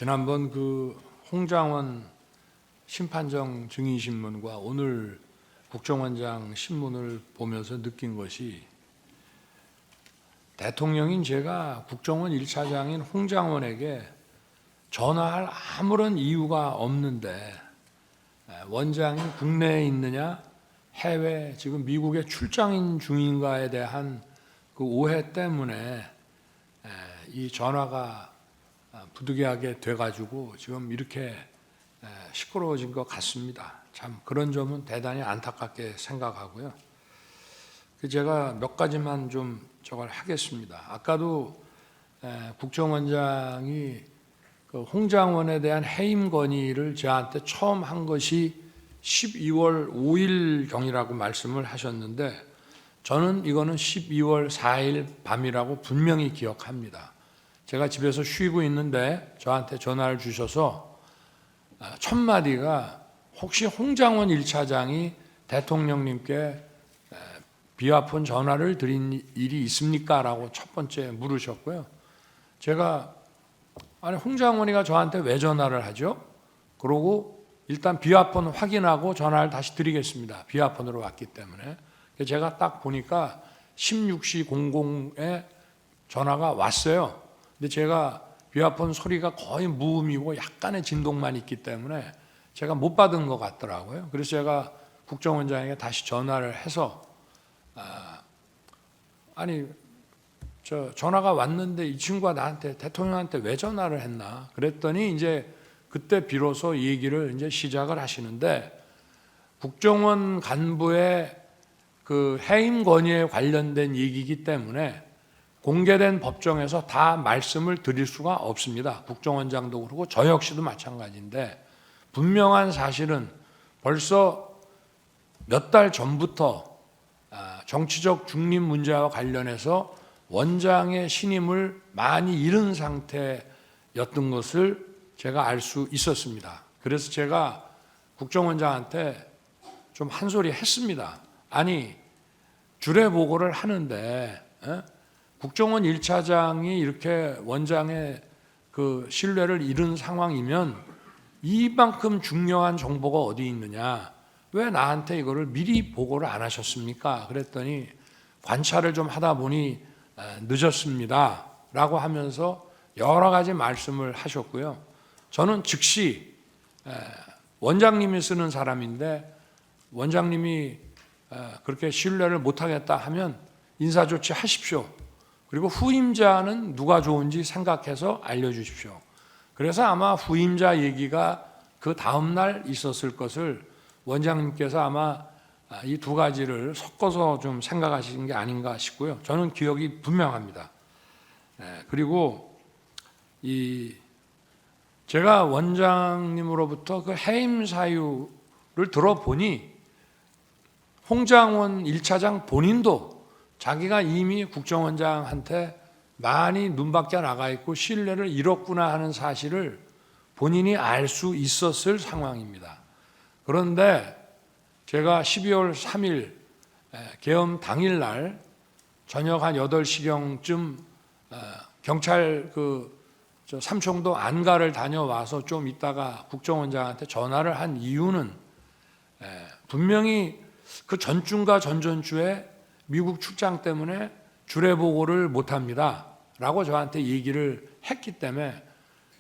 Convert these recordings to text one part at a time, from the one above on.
지난번 그 홍장원 심판정 증인신문과 오늘 국정원장 신문을 보면서 느낀 것이, 대통령인 제가 국정원 1차장인 홍장원에게 전화할 아무런 이유가 없는데 원장이 국내에 있느냐 해외 지금 미국에 출장 중인가에 대한 그 오해 때문에 이 전화가 부득이하게 돼가지고 지금 이렇게 시끄러워진 것 같습니다. 참 그런 점은 대단히 안타깝게 생각하고요. 제가 몇 가지만 좀 저걸 하겠습니다. 아까도 국정원장이 그 홍장원에 대한 해임 건의를 저한테 처음 한 것이 12월 5일경이라고 말씀을 하셨는데, 저는 이거는 12월 4일 밤이라고 분명히 기억합니다. 제가 집에서 쉬고 있는데 저한테 전화를 주셔서 첫 마디가 혹시 홍장원 1차장이 대통령님께 비화폰 전화를 드린 일이 있습니까? 라고 첫 번째 물으셨고요. 제가 아니 홍장원이가 저한테 왜 전화를 하죠? 그러고 일단 비화폰 확인하고 전화를 다시 드리겠습니다. 비화폰으로 왔기 때문에. 제가 딱 보니까 16시 00에 전화가 왔어요. 근데 제가 비화폰 소리가 거의 무음이고 약간의 진동만 있기 때문에 제가 못 받은 것 같더라고요. 그래서 제가 국정원장에게 다시 전화를 해서 아니 저 전화가 왔는데 이 친구가 나한테 대통령한테 왜 전화를 했나 그랬더니 이제 그때 비로소 이 얘기를 이제 시작을 하시는데, 국정원 간부의 그 해임 건의에 관련된 얘기이기 때문에 공개된 법정에서 다 말씀을 드릴 수가 없습니다. 국정원장도 그렇고 저 역시도 마찬가지인데, 분명한 사실은 벌써 몇 달 전부터 정치적 중립 문제와 관련해서 원장의 신임을 많이 잃은 상태였던 것을 제가 알 수 있었습니다. 그래서 제가 국정원장한테 좀 한 소리 했습니다. 아니 주례 보고를 하는데 국정원 1차장이 이렇게 원장의 그 신뢰를 잃은 상황이면 이만큼 중요한 정보가 어디 있느냐, 왜 나한테 이거를 미리 보고를 안 하셨습니까? 그랬더니 관찰을 좀 하다 보니 늦었습니다 라고 하면서 여러 가지 말씀을 하셨고요. 저는 즉시 원장님이 쓰는 사람인데 원장님이 그렇게 신뢰를 못하겠다 하면 인사조치 하십시오. 그리고 후임자는 누가 좋은지 생각해서 알려주십시오. 그래서 아마 후임자 얘기가 그 다음날 있었을 것을 원장님께서 아마 이 두 가지를 섞어서 좀 생각하시는 게 아닌가 싶고요. 저는 기억이 분명합니다. 그리고 제가 원장님으로부터 그 해임 사유를 들어보니 홍장원 1차장 본인도 자기가 이미 국정원장한테 많이 눈밖에 나가 있고 신뢰를 잃었구나 하는 사실을 본인이 알 수 있었을 상황입니다. 그런데 제가 12월 3일 계엄 당일날 저녁 한 8시경쯤 경찰 삼청도 안가를 다녀와서 좀 있다가 국정원장한테 전화를 한 이유는 분명히 그 전주인가 전전주에 미국 출장 때문에 주례 보고를 못합니다 라고 저한테 얘기를 했기 때문에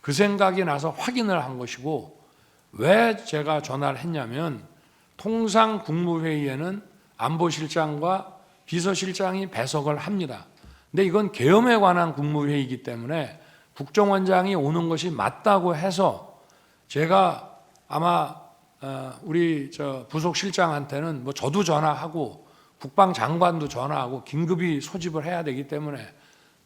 그 생각이 나서 확인을 한 것이고, 왜 제가 전화를 했냐면 통상 국무회의에는 안보실장과 비서실장이 배석을 합니다. 근데 이건 계엄에 관한 국무회의이기 때문에 국정원장이 오는 것이 맞다고 해서 제가 아마 우리 부속실장한테는 뭐 저도 전화하고 국방장관도 전화하고 긴급히 소집을 해야 되기 때문에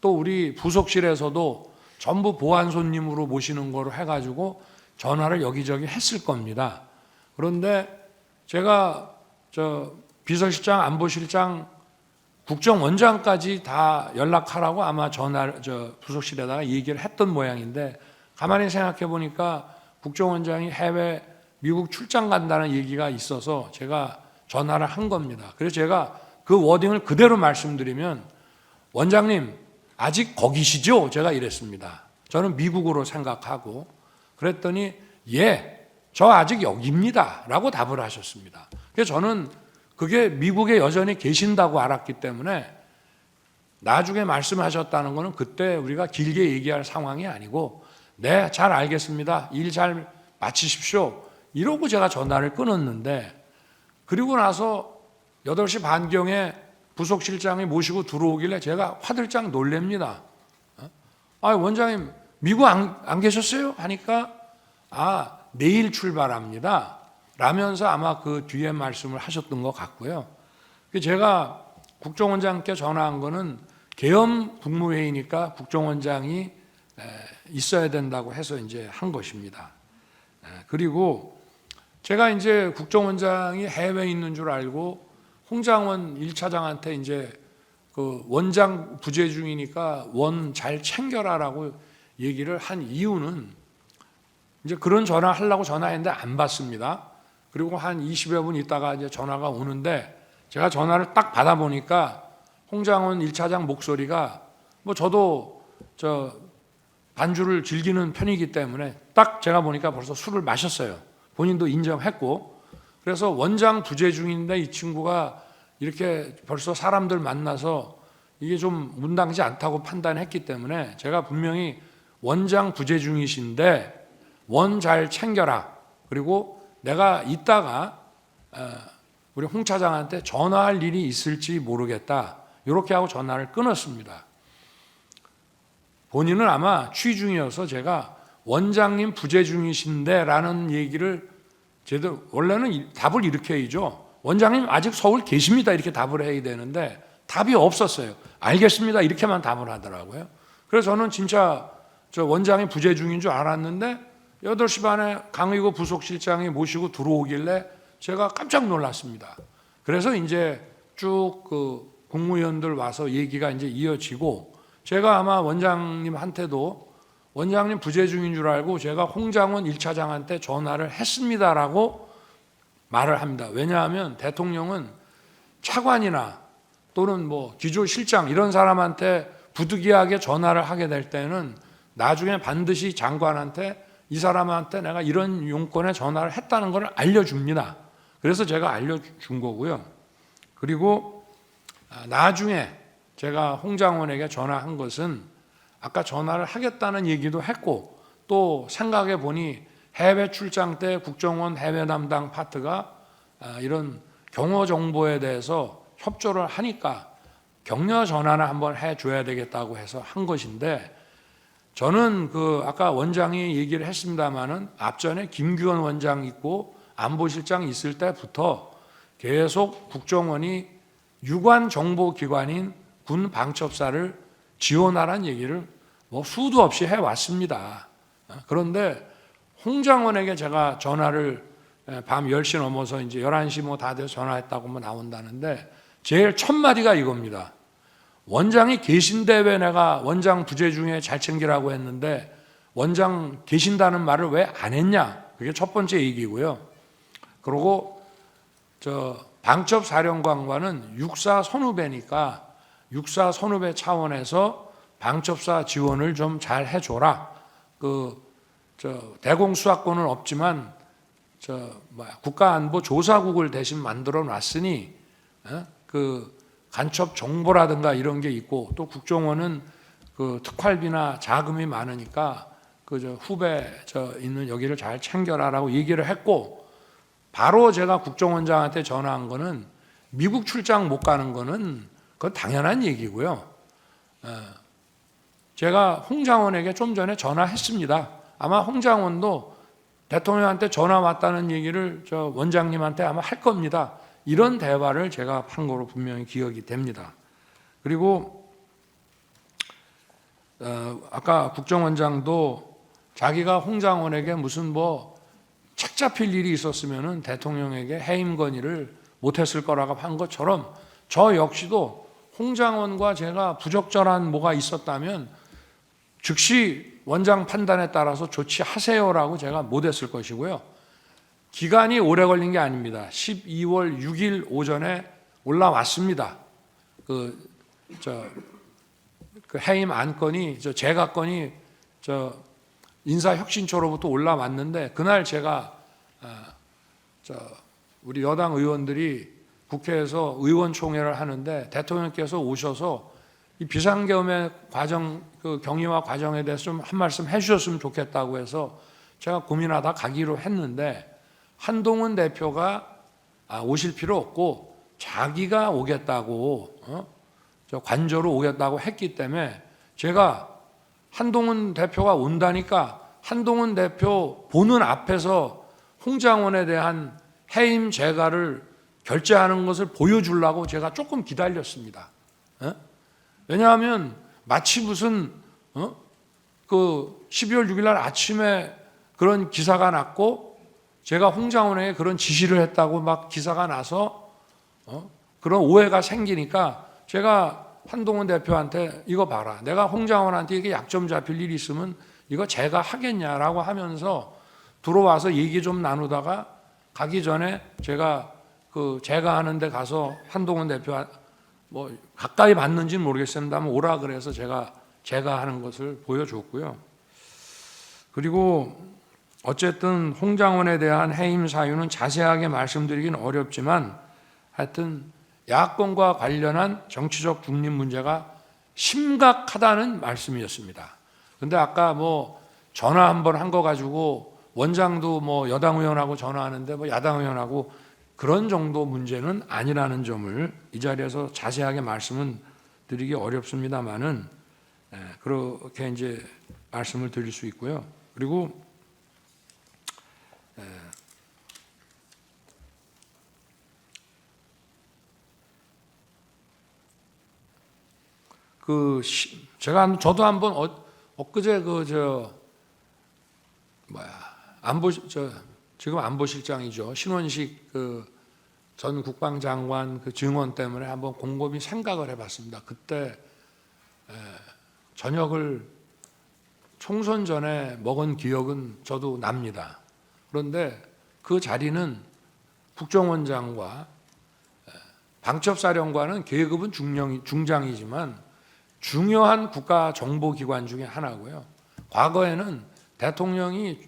또 우리 부속실에서도 전부 보안 손님으로 모시는 거로 해가지고 전화를 여기저기 했을 겁니다. 그런데 제가 비서실장, 안보실장, 국정원장까지 다 연락하라고 아마 부속실에다가 얘기를 했던 모양인데, 가만히 생각해 보니까 국정원장이 해외 미국 출장 간다는 얘기가 있어서 제가 전화를 한 겁니다. 그래서 제가 그 워딩을 그대로 말씀드리면, 원장님 아직 거기시죠? 제가 이랬습니다. 저는 미국으로 생각하고 그랬더니 예, 저 아직 여기입니다 라고 답을 하셨습니다. 그래서 저는 그게 미국에 여전히 계신다고 알았기 때문에 나중에 말씀하셨다는 것은 그때 우리가 길게 얘기할 상황이 아니고 네, 잘 알겠습니다. 일 잘 마치십시오. 이러고 제가 전화를 끊었는데 그리고 나서 8시 반경에 부속실장이 모시고 들어오길래 제가 화들짝 놀랍니다. 원장님 미국 안 계셨어요? 하니까 내일 출발합니다 라면서 아마 그 뒤에 말씀을 하셨던 것 같고요. 제가 국정원장께 전화한 거는 계엄 국무회의니까 국정원장이 있어야 된다고 해서 이제 한 것입니다. 그리고 제가 이제 국정원장이 해외에 있는 줄 알고 홍장원 1차장한테 이제 그 원장 부재 중이니까 원 잘 챙겨라라고 얘기를 한 이유는 이제 그런 전화 하려고 전화했는데 안 받습니다. 그리고 한 20여 분 있다가 이제 전화가 오는데 제가 전화를 딱 받아보니까 홍장원 1차장 목소리가 뭐 저도 반주를 즐기는 편이기 때문에 딱 제가 보니까 벌써 술을 마셨어요. 본인도 인정했고. 그래서 원장 부재 중인데 이 친구가 이렇게 벌써 사람들 만나서 이게 좀 문당지 않다고 판단했기 때문에 제가 분명히 원장 부재 중이신데 원 잘 챙겨라. 그리고 내가 이따가 우리 홍 차장한테 전화할 일이 있을지 모르겠다. 이렇게 하고 전화를 끊었습니다. 본인은 아마 취 중이어서 제가 원장님 부재 중이신데 라는 얘기를 제대로 원래는 답을 이렇게 해야죠. 원장님 아직 서울 계십니다 이렇게 답을 해야 되는데 답이 없었어요. 알겠습니다 이렇게만 답을 하더라고요. 그래서 저는 진짜 저 원장이 부재 중인 줄 알았는데 8시 반에 강의고 부속실장이 모시고 들어오길래 제가 깜짝 놀랐습니다. 그래서 이제 쭉 그 국무위원들 와서 얘기가 이제 이어지고 제가 아마 원장님한테도 원장님 부재 중인 줄 알고 제가 홍장원 1차장한테 전화를 했습니다라고 말을 합니다. 왜냐하면 대통령은 차관이나 또는 뭐 기조실장 이런 사람한테 부득이하게 전화를 하게 될 때는 나중에 반드시 장관한테 이 사람한테 내가 이런 용건에 전화를 했다는 걸 알려줍니다. 그래서 제가 알려준 거고요. 그리고 나중에 제가 홍장원에게 전화한 것은 아까 전화를 하겠다는 얘기도 했고 또 생각해 보니 해외 출장 때 국정원 해외 담당 파트가 이런 경호 정보에 대해서 협조를 하니까 격려 전화는 한번 해줘야 되겠다고 해서 한 것인데 저는 그 아까 원장이 얘기를 했습니다마는 앞전에 김규원 원장 있고 안보실장 있을 때부터 계속 국정원이 유관 정보기관인 군 방첩사를 지원하라는 얘기를 뭐 수도 없이 해왔습니다. 그런데 홍장원에게 제가 전화를 밤 10시 넘어서 이제 11시 뭐 다 돼서 전화했다고 뭐 나온다는데 제일 첫 마디가 이겁니다. 원장이 계신데 왜 내가 원장 부재 중에 잘 챙기라고 했는데 원장 계신다는 말을 왜 안 했냐? 그게 첫 번째 얘기고요. 그리고 방첩사령관과는 육사 선후배니까 육사 선후배 차원에서 방첩사 지원을 좀 잘 해줘라. 대공수사권은 없지만 국가안보조사국을 대신 만들어 놨으니 그 간첩 정보라든가 이런 게 있고 또 국정원은 그 특활비나 자금이 많으니까 후배 있는 여기를 잘 챙겨라라고 얘기를 했고 바로 제가 국정원장한테 전화한 거는 미국 출장 못 가는 거는 그건 당연한 얘기고요. 제가 홍장원에게 좀 전에 전화했습니다. 아마 홍장원도 대통령한테 전화 왔다는 얘기를 원장님한테 아마 할 겁니다. 이런 대화를 제가 한 거로 분명히 기억이 됩니다. 그리고 아까 국정원장도 자기가 홍장원에게 무슨 책 잡힐 일이 있었으면은 대통령에게 해임 건의를 못했을 거라고 한 것처럼 저 역시도 홍장원과 제가 부적절한 뭐가 있었다면 즉시 원장 판단에 따라서 조치하세요라고 제가 못했을 것이고요. 기간이 오래 걸린 게 아닙니다. 12월 6일 오전에 올라왔습니다. 그 해임 안건이 제가 건이 인사혁신처로부터 올라왔는데 그날 제가 우리 여당 의원들이 국회에서 의원총회를 하는데 대통령께서 오셔서 이 비상계엄의 과정, 그 경위와 과정에 대해서 좀 한 말씀 해주셨으면 좋겠다고 해서 제가 고민하다 가기로 했는데 한동훈 대표가 오실 필요 없고 자기가 오겠다고 관저로 오겠다고 했기 때문에 제가 한동훈 대표가 온다니까 한동훈 대표 보는 앞에서 홍장원에 대한 해임 재가를 결재하는 것을 보여주려고 제가 조금 기다렸습니다. 왜냐하면 마치 무슨 그 12월 6일 날 아침에 그런 기사가 났고 제가 홍장원에게 그런 지시를 했다고 막 기사가 나서 그런 오해가 생기니까 제가 한동훈 대표한테 이거 봐라. 내가 홍장원한테 이게 약점 잡힐 일이 있으면 이거 제가 하겠냐라고 하면서 들어와서 얘기 좀 나누다가 가기 전에 제가 제가 하는 데 가서 한동훈 대표 뭐 가까이 봤는지는 모르겠습니다만 오라 그래서 제가 하는 것을 보여줬고요. 그리고 어쨌든 홍장원에 대한 해임 사유는 자세하게 말씀드리긴 어렵지만 하여튼 야권과 관련한 정치적 중립 문제가 심각하다는 말씀이었습니다. 그런데 아까 뭐 전화 한번 한 거 가지고 원장도 뭐 여당 의원하고 전화하는데 뭐 야당 의원하고 그런 정도 문제는 아니라는 점을 이 자리에서 자세하게 말씀은 드리기 어렵습니다만은 그렇게 이제 말씀을 드릴 수 있고요. 그리고 저도 한번 엊그제 지금 안보실장이죠. 신원식 전 국방장관 증언 때문에 한번 곰곰이 생각을 해봤습니다. 그때 저녁을 총선 전에 먹은 기억은 저도 납니다. 그런데 그 자리는 국정원장과 방첩사령관은 계급은 중장이지만 중요한 국가정보기관 중에 하나고요. 과거에는 대통령이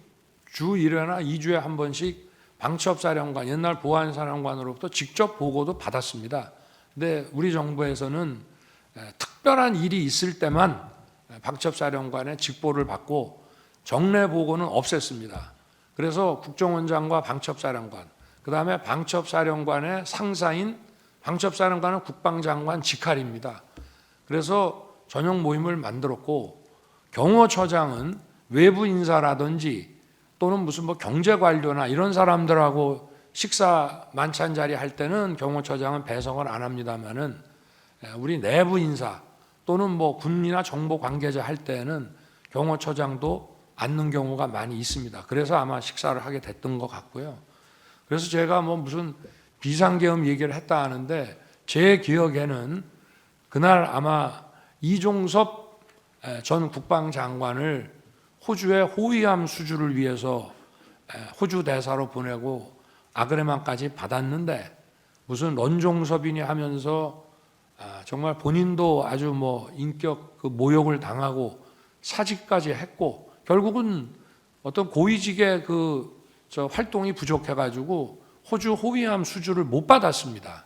주 1회나 2주에 한 번씩 방첩사령관, 옛날 보안사령관으로부터 직접 보고도 받았습니다. 근데 우리 정부에서는 특별한 일이 있을 때만 방첩사령관의 직보를 받고 정례 보고는 없앴습니다. 그래서 국정원장과 방첩사령관, 그 다음에 방첩사령관의 상사인 방첩사령관은 국방장관 직할입니다. 그래서 전용 모임을 만들었고 경호처장은 외부 인사라든지 또는 무슨 뭐 경제관료나 이런 사람들하고 식사 만찬 자리 할 때는 경호처장은 배석을 안 합니다만은 우리 내부 인사 또는 뭐 군이나 정보 관계자 할 때는 경호처장도 앉는 경우가 많이 있습니다. 그래서 아마 식사를 하게 됐던 것 같고요. 그래서 제가 뭐 무슨 비상계엄 얘기를 했다 하는데 제 기억에는 그날 아마 이종섭 전 국방장관을 호주의 호위함 수주를 위해서 호주 대사로 보내고 아그레만까지 받았는데 무슨 런종섭이니 하면서 정말 본인도 아주 뭐 인격 모욕을 당하고 사직까지 했고 결국은 어떤 고위직의 활동이 부족해가지고 호주 호위함 수주를 못 받았습니다.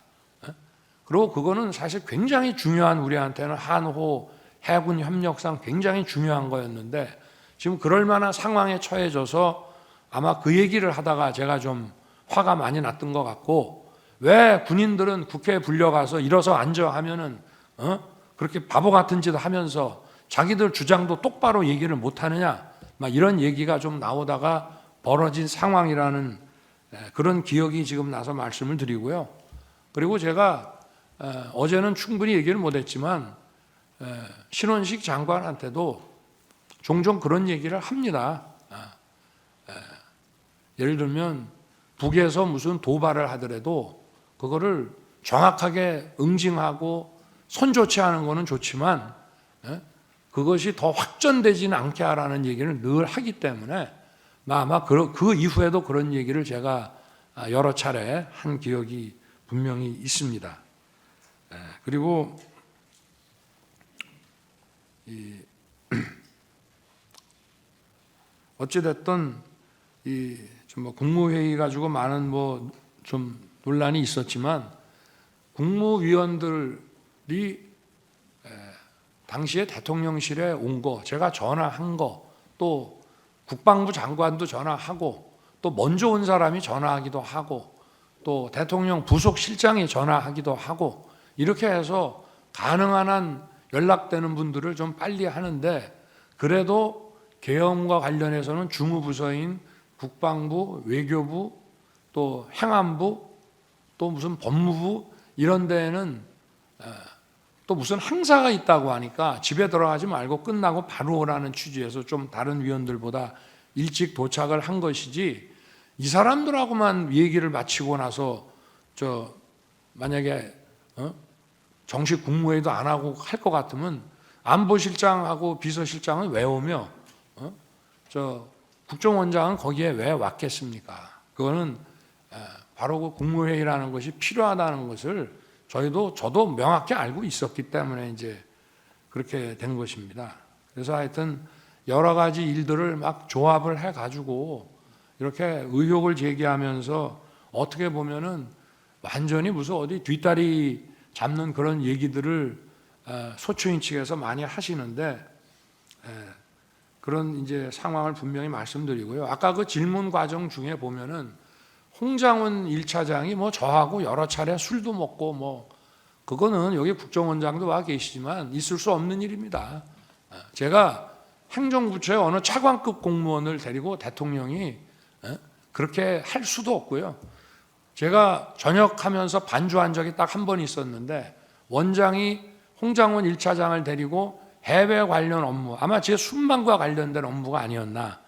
그리고 그거는 사실 굉장히 중요한 우리한테는 한호 해군 협력상 굉장히 중요한 거였는데 지금 그럴 만한 상황에 처해져서 아마 그 얘기를 하다가 제가 좀 화가 많이 났던 것 같고 왜 군인들은 국회에 불려가서 일어서 앉아 하면은 그렇게 바보 같은 짓을 하면서 자기들 주장도 똑바로 얘기를 못 하느냐 막 이런 얘기가 좀 나오다가 벌어진 상황이라는 그런 기억이 지금 나서 말씀을 드리고요. 그리고 제가 어제는 충분히 얘기를 못했지만 신원식 장관한테도 종종 그런 얘기를 합니다. 예를 들면 북에서 무슨 도발을 하더라도 그거를 정확하게 응징하고 손조치 하는 거는 좋지만 그것이 더 확전되지는 않게 하라는 얘기를 늘 하기 때문에 아마 그 이후에도 그런 얘기를 제가 여러 차례 한 기억이 분명히 있습니다. 그리고 어찌됐든 뭐 국무회의 가지고 많은 뭐 좀 논란이 있었지만 국무위원들이 당시에 대통령실에 온 거, 제가 전화한 거, 또 국방부 장관도 전화하고, 또 먼저 온 사람이 전화하기도 하고, 또 대통령 부속실장이 전화하기도 하고, 이렇게 해서 가능한 한 연락되는 분들을 좀 빨리 하는데, 그래도 계엄과 관련해서는 주무부서인 국방부, 외교부, 또 행안부, 또 무슨 법무부 이런 데에는 또 무슨 행사가 있다고 하니까 집에 들어가지 말고 끝나고 바로 오라는 취지에서 좀 다른 위원들보다 일찍 도착을 한 것이지, 이 사람들하고만 얘기를 마치고 나서 만약에 정식 국무회의도 안 하고 할 것 같으면 안보실장하고 비서실장은 왜 오며 국정원장은 거기에 왜 왔겠습니까? 그거는 바로 그 국무회의라는 것이 필요하다는 것을 저도 명확히 알고 있었기 때문에 이제 그렇게 된 것입니다. 그래서 하여튼 여러 가지 일들을 막 조합을 해가지고 이렇게 의혹을 제기하면서 어떻게 보면은 완전히 무슨 어디 뒷다리 잡는 그런 얘기들을 소추인 측에서 많이 하시는데, 그런 이제 상황을 분명히 말씀드리고요. 아까 그 질문 과정 중에 보면은 홍장훈 1차장이 뭐 저하고 여러 차례 술도 먹고 뭐, 그거는 여기 국정원장도 와 계시지만 있을 수 없는 일입니다. 제가 행정부처의 어느 차관급 공무원을 데리고 대통령이 그렇게 할 수도 없고요. 제가 전역하면서 반주한 적이 딱 한 번 있었는데, 원장이 홍장훈 1차장을 데리고 해외 관련 업무, 아마 제 순방과 관련된 업무가 아니었나,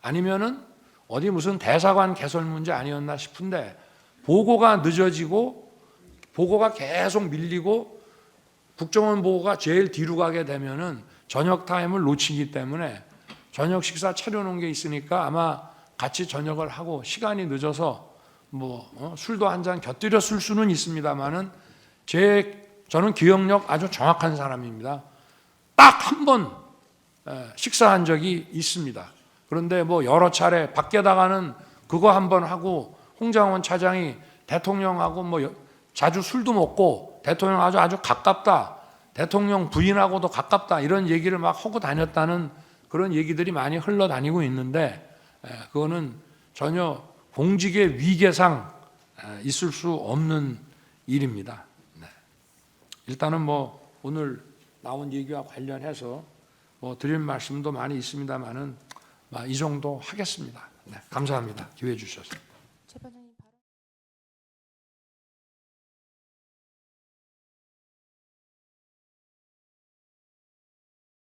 아니면은 어디 무슨 대사관 개설 문제 아니었나 싶은데, 보고가 늦어지고 보고가 계속 밀리고 국정원 보고가 제일 뒤로 가게 되면은 저녁 타임을 놓치기 때문에 저녁 식사 차려놓은 게 있으니까 아마 같이 저녁을 하고 시간이 늦어서 뭐 술도 한 잔 곁들여 쓸 수는 있습니다만은 저는 기억력 아주 정확한 사람입니다. 딱 한 번 식사한 적이 있습니다. 그런데 뭐 여러 차례 밖에다가는 그거 한 번 하고, 홍장원 차장이 대통령하고 뭐 자주 술도 먹고 대통령 아주 가깝다, 대통령 부인하고도 가깝다, 이런 얘기를 막 하고 다녔다는 그런 얘기들이 많이 흘러다니고 있는데, 그거는 전혀 공직의 위계상 있을 수 없는 일입니다. 일단은 뭐 오늘 나온 얘기와 관련해서 뭐 드릴 말씀도 많이 있습니다만은 이 정도 하겠습니다. 감사합니다. 기회 주셔서.